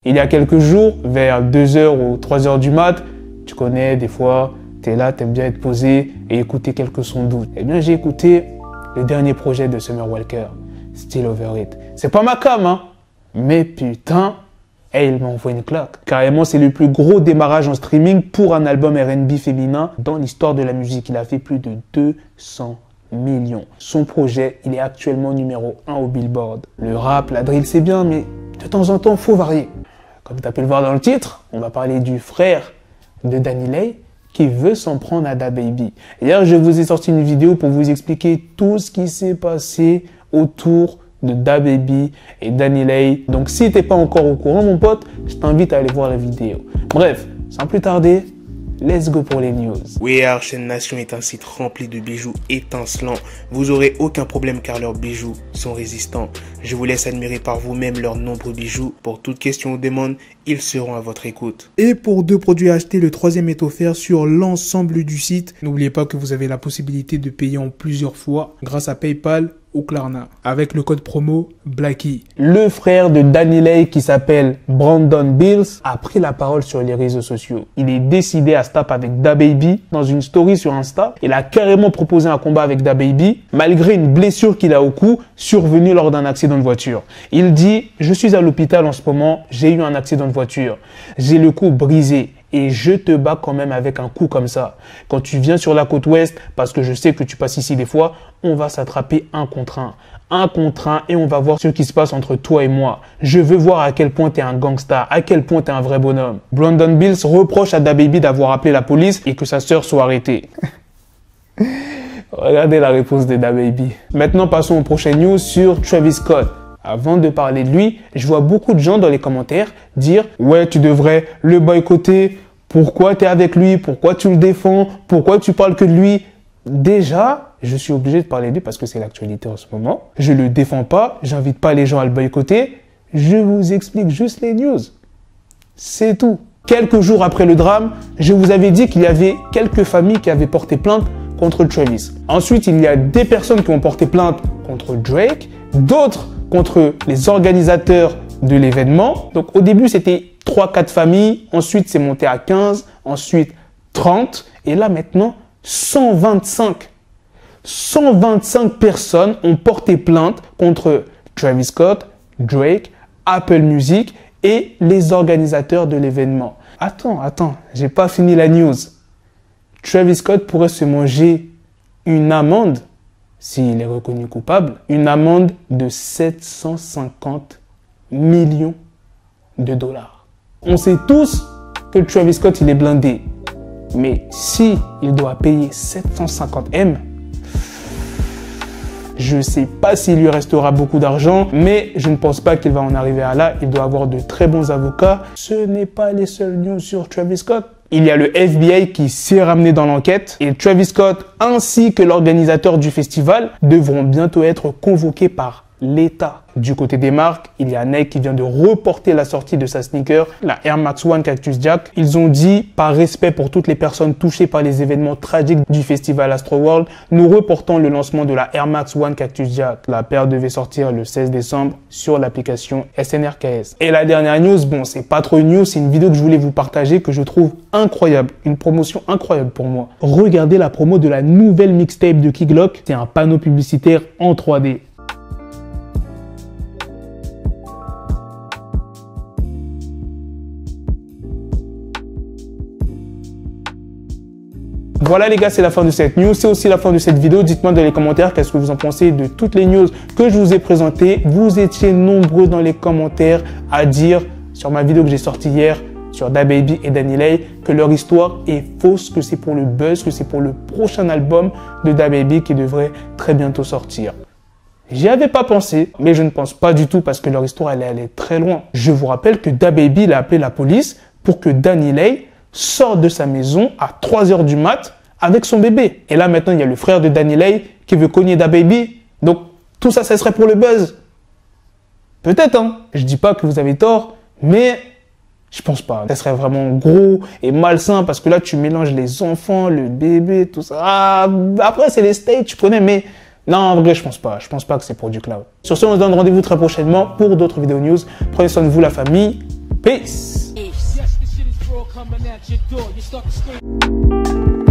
Il y a quelques jours, vers 2h ou 3h du mat, tu connais, des fois, tu es là, tu aimes bien être posé et écouter quelques sons doux. Eh bien, j'ai écouté le dernier projet de Summer Walker, Still Over It. C'est pas ma cam, hein, mais putain, il m'a envoyé une claque. Carrément, c'est le plus gros démarrage en streaming pour un album R&B féminin dans l'histoire de la musique. Il a fait plus de 200 millions. Son projet, il est actuellement numéro 1 au Billboard. Le rap, la drill, c'est bien, mais de temps en temps, faut varier. Comme tu as pu le voir dans le titre, on va parler du frère de DaniLeigh qui veut s'en prendre à DaBaby. Hier, je vous ai sorti une vidéo pour vous expliquer tout ce qui s'est passé autour de DaBaby et DaniLeigh. Donc, si tu n'es pas encore au courant, mon pote, je t'invite à aller voir la vidéo. Bref, sans plus tarder, let's go pour les news. We Chaîne Nation est un site rempli de bijoux étincelants. Vous aurez aucun problème car leurs bijoux sont résistants. Je vous laisse admirer par vous-même leurs nombreux bijoux. Pour toute question ou demande, ils seront à votre écoute. Et pour 2 produits à acheter, le 3e est offert sur l'ensemble du site. N'oubliez pas que vous avez la possibilité de payer en plusieurs fois grâce à PayPal ou Klarna avec le code promo Blackie. Le frère de DaniLeigh qui s'appelle Brandon Bills a pris la parole sur les réseaux sociaux. Il est décidé à se taper avec DaBaby dans une story sur Insta. Il a carrément proposé un combat avec DaBaby malgré une blessure qu'il a au cou survenue lors d'un accident de voiture. Il dit « Je suis à l'hôpital en ce moment, j'ai eu un accident de voiture. J'ai le cou brisé. Et je te bats quand même avec un coup comme ça. Quand tu viens sur la côte ouest, parce que je sais que tu passes ici des fois, on va s'attraper 1 contre 1. 1 contre 1 et on va voir ce qui se passe entre toi et moi. Je veux voir à quel point tu es un gangsta, à quel point tu es un vrai bonhomme. Brandon Bills reproche à DaBaby d'avoir appelé la police et que sa sœur soit arrêtée. Regardez la réponse de DaBaby. Maintenant, passons aux prochaines news sur Travis Scott. Avant de parler de lui, je vois beaucoup de gens dans les commentaires dire « Ouais, tu devrais le boycotter. Pourquoi tu es avec lui? Pourquoi tu le défends? Pourquoi tu parles que de lui ?» Déjà, je suis obligé de parler de lui parce que c'est l'actualité en ce moment. Je ne le défends pas. J'invite pas les gens à le boycotter. Je vous explique juste les news. C'est tout. Quelques jours après le drame, je vous avais dit qu'il y avait quelques familles qui avaient porté plainte contre Travis. Ensuite, il y a des personnes qui ont porté plainte contre Drake, d'autres contre les organisateurs de l'événement. Donc au début, c'était 3-4 familles. Ensuite, c'est monté à 15. Ensuite, 30. Et là, maintenant, 125. 125 personnes ont porté plainte contre Travis Scott, Drake, Apple Music et les organisateurs de l'événement. Attends, j'ai pas fini la news. Travis Scott pourrait se manger une amende s'il est reconnu coupable, une amende de 750 millions de dollars. On sait tous que Travis Scott, il est blindé. Mais si il doit payer 750 M, je ne sais pas s'il lui restera beaucoup d'argent, mais je ne pense pas qu'il va en arriver à là. Il doit avoir de très bons avocats. Ce n'est pas les seules news sur Travis Scott. Il y a le FBI qui s'est ramené dans l'enquête et Travis Scott ainsi que l'organisateur du festival devront bientôt être convoqués par l'État. Du côté des marques, il y a Nike qui vient de reporter la sortie de sa sneaker, la Air Max One Cactus Jack. Ils ont dit, par respect pour toutes les personnes touchées par les événements tragiques du festival Astroworld, nous reportons le lancement de la Air Max One Cactus Jack. La paire devait sortir le 16 décembre sur l'application SNRKS. Et la dernière news, bon, c'est pas trop une news, c'est une vidéo que je voulais vous partager que je trouve incroyable. Une promotion incroyable pour moi. Regardez la promo de la nouvelle mixtape de Key Glock. C'est un panneau publicitaire en 3D. Voilà les gars, c'est la fin de cette news, c'est aussi la fin de cette vidéo. Dites-moi dans les commentaires qu'est-ce que vous en pensez de toutes les news que je vous ai présentées. Vous étiez nombreux dans les commentaires à dire sur ma vidéo que j'ai sortie hier sur DaBaby et DaniLeigh que leur histoire est fausse, que c'est pour le buzz, que c'est pour le prochain album de DaBaby qui devrait très bientôt sortir. J'y avais pas pensé, mais je ne pense pas du tout parce que leur histoire elle est allée très loin. Je vous rappelle que DaBaby a appelé la police pour que DaniLeigh sorte de sa maison à 3h du mat avec son bébé. Et là, maintenant, il y a le frère de DaniLeigh qui veut cogner DaBaby. Donc, tout ça, ça serait pour le buzz. Peut-être, hein. Je dis pas que vous avez tort, mais je pense pas. Ça serait vraiment gros et malsain parce que là, tu mélanges les enfants, le bébé, tout ça. Ah, après, c'est les stages, tu connais, mais non, en vrai, je pense pas. Je pense pas que c'est pour du cloud. Sur ce, on se donne rendez-vous très prochainement pour d'autres vidéos news. Prenez soin de vous, la famille. Peace. Yes, the shit is raw coming at your door. You start to scream.